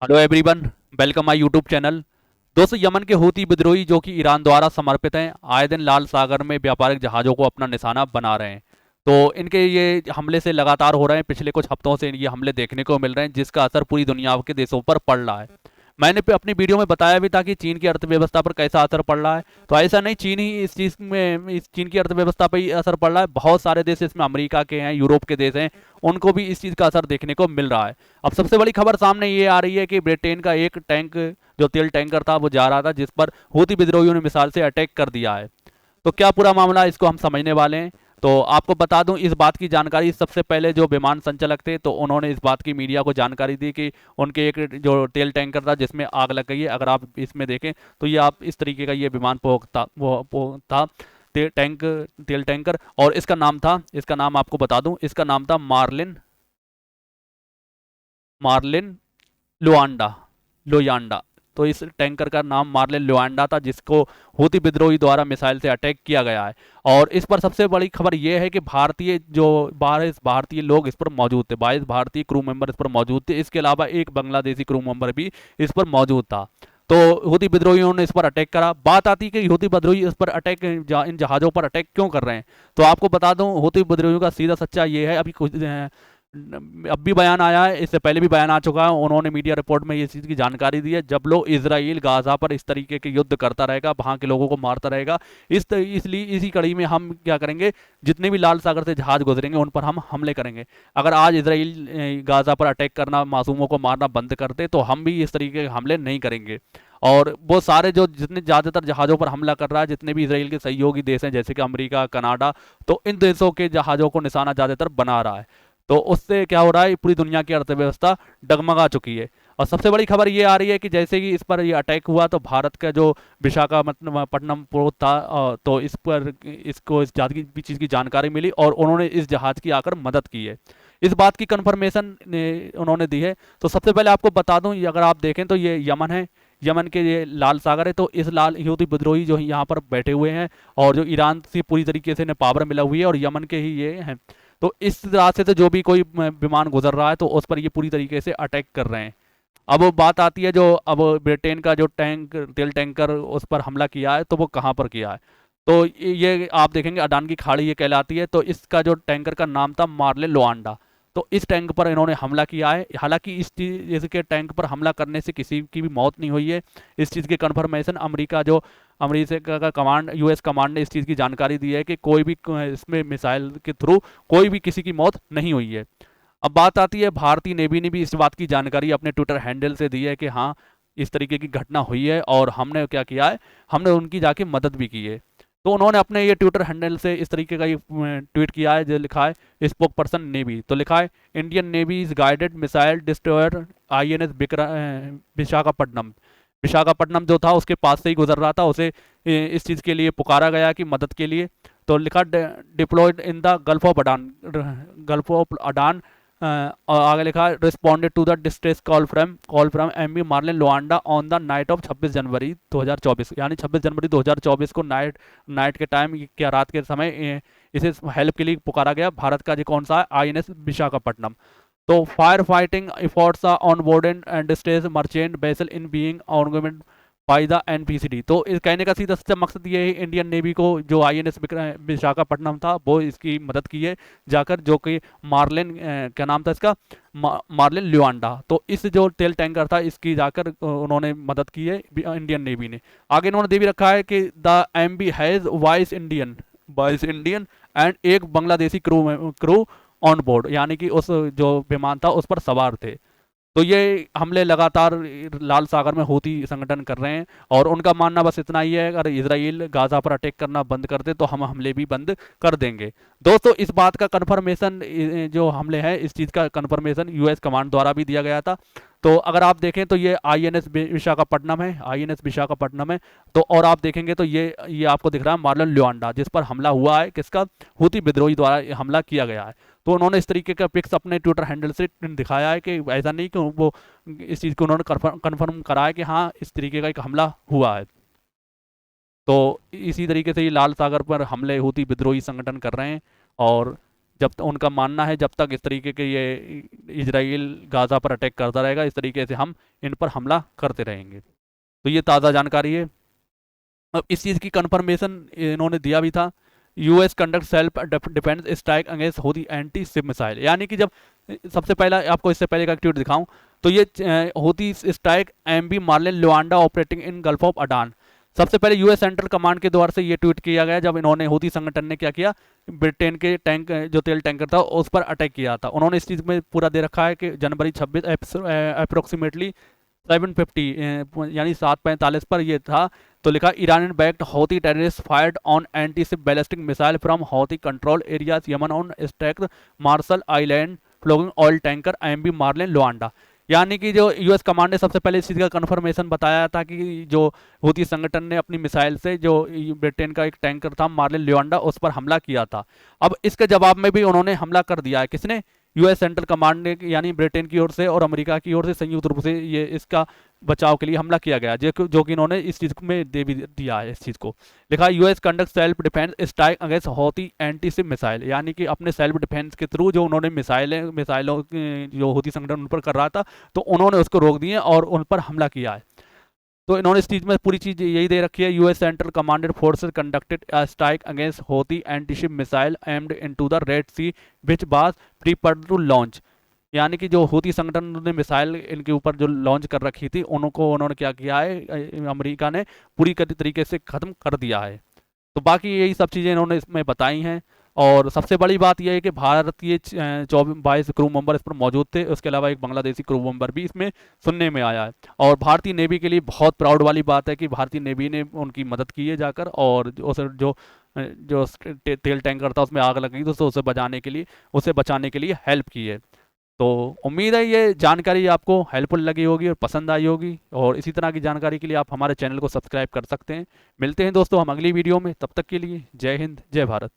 Hello everyone, welcome my YouTube channel. दोस्तों, Yemen के Houthi विद्रोही जो कि ईरान द्वारा समर्पित हैं, आए दिन लाल सागर में व्यापारिक जहाज़ों को अपना निशाना बना रहे हैं। तो इनके ये हमले से लगातार हो रहे हैं, पिछले कुछ हफ्तों से ये हमले देखने को मिल रहे हैं, जिसका असर पूरी दुनिया के देशों पर पड़ रहा है। मैंने अपनी वीडियो में बताया भी था कि चीन की अर्थव्यवस्था पर कैसा असर पड़ रहा है। तो ऐसा नहीं, चीन ही इस चीज़ में, इस चीन की अर्थव्यवस्था पर ही असर पड़ रहा है। बहुत सारे देश इसमें अमेरिका के हैं, यूरोप के देश हैं, उनको भी इस चीज़ का असर देखने को मिल रहा है। अब सबसे बड़ी खबर सामने ये आ रही है कि ब्रिटेन का एक टैंक, जो तेल टैंकर था, वो जा रहा था, जिस पर हूती विद्रोहियों ने मिसाइल से अटैक कर दिया है। तो क्या पूरा मामला, इसको हम समझने वाले हैं। तो आपको बता दूं, इस बात की जानकारी सबसे पहले जो विमान संचालक थे, तो उन्होंने इस बात की मीडिया को जानकारी दी कि उनके एक जो तेल टैंकर था जिसमें आग लग गई है। अगर आप इसमें देखें तो ये आप इस तरीके का ये विमान था, तेल टैंकर। और इसका नाम आपको बता दूं, इसका नाम था मार्लिन मार्लिन लुआंडा लोयांडा। तो इस टैंकर का नाम मार्लिन लुआंडा था, जिसको हूती विद्रोही द्वारा मिसाइल से अटैक किया गया है। और इस पर सबसे बड़ी खबर यह है कि भारतीय जो 22 भारतीय लोग इस पर मौजूद थे, 22 भारतीय क्रू मेंबर इस पर मौजूद थे। इसके अलावा एक बांग्लादेशी क्रू मेंबर भी इस पर मौजूद था। तो हूती विद्रोहियों ने इस पर अटैक करा। बात आती है कि हूती विद्रोही इस पर अटैक, इन जहाज़ों पर अटैक क्यों कर रहे हैं। तो आपको बता दूं, हूती विद्रोहियों का सीधा सच्चा ये है, अभी कुछ अब भी बयान आया है, इससे पहले भी बयान आ चुका है, उन्होंने मीडिया रिपोर्ट में ये चीज़ की जानकारी दी है। जब लोग इजराइल गाजा पर इस तरीके के युद्ध करता रहेगा, वहाँ के लोगों को मारता रहेगा, इसलिए इसी कड़ी में हम क्या करेंगे, जितने भी लाल सागर से जहाज गुजरेंगे उन पर हम हमले करेंगे। अगर आज इजराइल गाजा पर अटैक करना, मासूमों को मारना बंद कर दे, तो हम भी इस तरीके के हमले नहीं करेंगे। और वो सारे जो जितने ज़्यादातर जहाज़ों पर हमला कर रहा है, जितने भी इसराइल के सहयोगी देश हैं, जैसे कि अमेरिका, कनाडा, तो इन देशों के जहाज़ों को निशाना ज़्यादातर बना रहा है। तो उससे क्या हो रहा है, पूरी दुनिया की अर्थव्यवस्था डगमगा चुकी है। और सबसे बड़ी खबर ये आ रही है कि जैसे कि इस पर ये अटैक हुआ, तो भारत का जो विशाखापट्टनम पोर्ट था, तो इस पर इसको इस जहाज की चीज़ की जानकारी मिली और उन्होंने इस जहाज की आकर मदद की है। इस बात की कंफर्मेशन उन्होंने दी है। तो सबसे पहले आपको बता दूं, अगर आप देखें तो ये यमन है, यमन के ये लाल सागर है। तो इस लाल हूती विद्रोही जो यहाँ पर बैठे हुए हैं, और जो ईरान से पूरी तरीके से इन्हें पावर मिला हुई है, और यमन के ही ये हैं। तो इस रास्ते से जो भी कोई विमान गुजर रहा है, तो उस पर ये पूरी तरीके से अटैक कर रहे हैं। अब बात आती है, जो अब ब्रिटेन का जो तेल टैंकर उस पर हमला किया है, तो वो कहाँ पर किया है। तो ये आप देखेंगे अडान की खाड़ी ये कहलाती है। तो इसका जो टैंकर का नाम था मार्ले लोआंडा। तो इस टैंक पर इन्होंने हमला किया है। हालांकि इस चीज़, इसके टैंक पर हमला करने से किसी की भी मौत नहीं हुई है। इस चीज़ की कंफर्मेशन अमेरिका का कमांड, यूएस कमांड ने इस चीज़ की जानकारी दी है कि कोई भी इसमें मिसाइल के थ्रू कोई भी किसी की मौत नहीं हुई है। अब बात आती है, भारतीय नेवी ने भी इस बात की जानकारी अपने ट्विटर हैंडल से दी है कि हाँ, इस तरीके की घटना हुई है, और हमने क्या किया है, हमने उनकी जाके मदद भी की है। तो उन्होंने अपने ये ट्विटर हैंडल से इस तरीके का ये ट्वीट किया है, जो लिखा है स्पोक पर्सन नेवी। तो लिखा है, Indian navy is guided missile destroyer INS Visakhapatnam. Visakhapatnam जो था उसके पास से ही गुजर रहा था, उसे इस चीज़ के लिए पुकारा गया कि मदद के लिए। तो लिखा, deployed in the gulf of Aden. और आगे लिखा, responded to the distress call from MV Marlin Luanda on the night of 26 January 2024, यानी 26 जनवरी 2024 को नाइट के टाइम, क्या रात के समय, इसे हेल्प के लिए पुकारा गया। भारत का जो कौन सा है, आईएनएस विशाखापट्टनम। तो fire fighting efforts on board and distress merchant vessel in being ongoing by the NPCD. तो इस कहने का सीधा सच्चा मकसद ये है, इंडियन नेवी को जो आईएनएस विशाखापट्टनम था, वो इसकी मदद की है जाकर, जो कि मार्लिन, क्या नाम था इसका, मार्लिन ल्युआंडा। तो इस जो तेल टैंकर था, इसकी जाकर उन्होंने मदद की है इंडियन नेवी ने। आगे इन्होंने दे भी रखा है कि the MB has vice Indian and एक बांग्लादेशी क्रू ऑन बोर्ड, यानी कि उस जो विमान था उस पर सवार थे। तो ये हमले लगातार लाल सागर में हूती संगठन कर रहे हैं, और उनका मानना बस इतना ही है, अगर इजराइल गाजा पर अटैक करना बंद कर दे, तो हम हमले भी बंद कर देंगे। दोस्तों, इस बात का कंफर्मेशन, जो हमले हैं, इस चीज़ का कंफर्मेशन यूएस कमांड द्वारा भी दिया गया था। तो अगर आप देखें तो ये आईएनएस विशाखापट्टनम है, आईएनएस विशाखापट्टनम है। तो और आप देखेंगे तो ये आपको दिख रहा है मार्लन ल्युआंडा, जिस पर हमला हुआ है, किसका, हूती विद्रोही द्वारा हमला किया गया है। तो उन्होंने इस तरीके का पिक्स अपने ट्विटर हैंडल से दिखाया है कि ऐसा नहीं कि वो, इस चीज़ को उन्होंने कन्फर्म करा है कि हाँ, इस तरीके का एक हमला हुआ है। तो इसी तरीके से ये लाल सागर पर हमले हूती विद्रोही संगठन कर रहे हैं। और उनका मानना है जब तक इस तरीके के ये इजराइल गाज़ा पर अटैक करता रहेगा, इस तरीके से हम इन पर हमला करते रहेंगे। तो ये ताज़ा जानकारी है। अब इस चीज़ की कंफर्मेशन इन्होंने दिया भी था, US conduct self defence strike against Houthi anti ship missile, यानी कि जब सबसे पहला आपको इससे पहले का ट्वीट दिखाऊं तो ये Houthi strike MV Marlin Luanda operating in gulf of Aden. सबसे पहले यूएस सेंट्रल कमांड के द्वारा से ये ट्वीट किया गया जब इन्होंने हूथी संगठन ने क्या किया, ब्रिटेन के टैंक जो तेल टैंकर था उस पर अटैक किया था। उन्होंने इस चीज़ में पूरा दे रखा है कि जनवरी 26 अप्रोक्सीमेटली 750 यानी 7:45 पर ये था। तो लिखा, Iranian backed Houthi terrorist fired on anti ship ballistic missile from Houthi control areas Yemen on struck Marshall island flagging oil tanker MV Marlin Luanda. यानी कि जो यूएस कमांड ने सबसे पहले इस चीज़ का कन्फर्मेशन बताया था कि जो हूथी संगठन ने अपनी मिसाइल से जो ब्रिटेन का एक टैंकर था मार्लिन लुआंडा उस पर हमला किया था। अब इसके जवाब में भी उन्होंने हमला कर दिया है। किसने? यूएस सेंट्रल कमांड ने, यानी ब्रिटेन की ओर से और अमेरिका की ओर से संयुक्त रूप से ये इसका बचाव के लिए हमला किया गया, जो कि इन्होंने इस चीज़ में दे भी दिया है। इस चीज़ को लिखा, US conduct self defence strike against Houthi anti ship missile, यानी कि अपने सेल्फ डिफेंस के थ्रू जो उन्होंने मिसाइलों जो हौती संगठन उन पर कर रहा था तो उन्होंने उसको रोक दिए और उन पर हमला किया है। तो इन्होंने इस चीज़ में पूरी चीज़ यही दे रखी है, US central commanded forces conducted a strike against Houthi anti ship missile aimed into the Red Sea which was prepared to launch. यानी कि जो हूथी संगठन ने मिसाइल इनके ऊपर जो लॉन्च कर रखी थी उनको उन्होंने क्या किया है, अमेरिका ने पूरी तरीके से ख़त्म कर दिया है। तो बाकी यही सब चीज़ें इन्होंने इसमें बताई हैं। और सबसे बड़ी बात यह है कि भारतीय 22 क्रू मेंबर इस पर मौजूद थे, उसके अलावा एक बांग्लादेशी क्रू मेंबर भी इसमें सुनने में आया है। और भारतीय नेवी के लिए बहुत प्राउड वाली बात है कि भारतीय नेवी ने उनकी मदद की है जाकर, और जो जो तेल टैंकर था उसमें आग लगी तो उसे बचाने के लिए हेल्प की है। तो उम्मीद है ये जानकारी आपको हेल्पफुल लगी होगी और पसंद आई होगी, और इसी तरह की जानकारी के लिए आप हमारे चैनल को सब्सक्राइब कर सकते हैं। मिलते हैं दोस्तों हम अगली वीडियो में, तब तक के लिए जय हिंद जय भारत।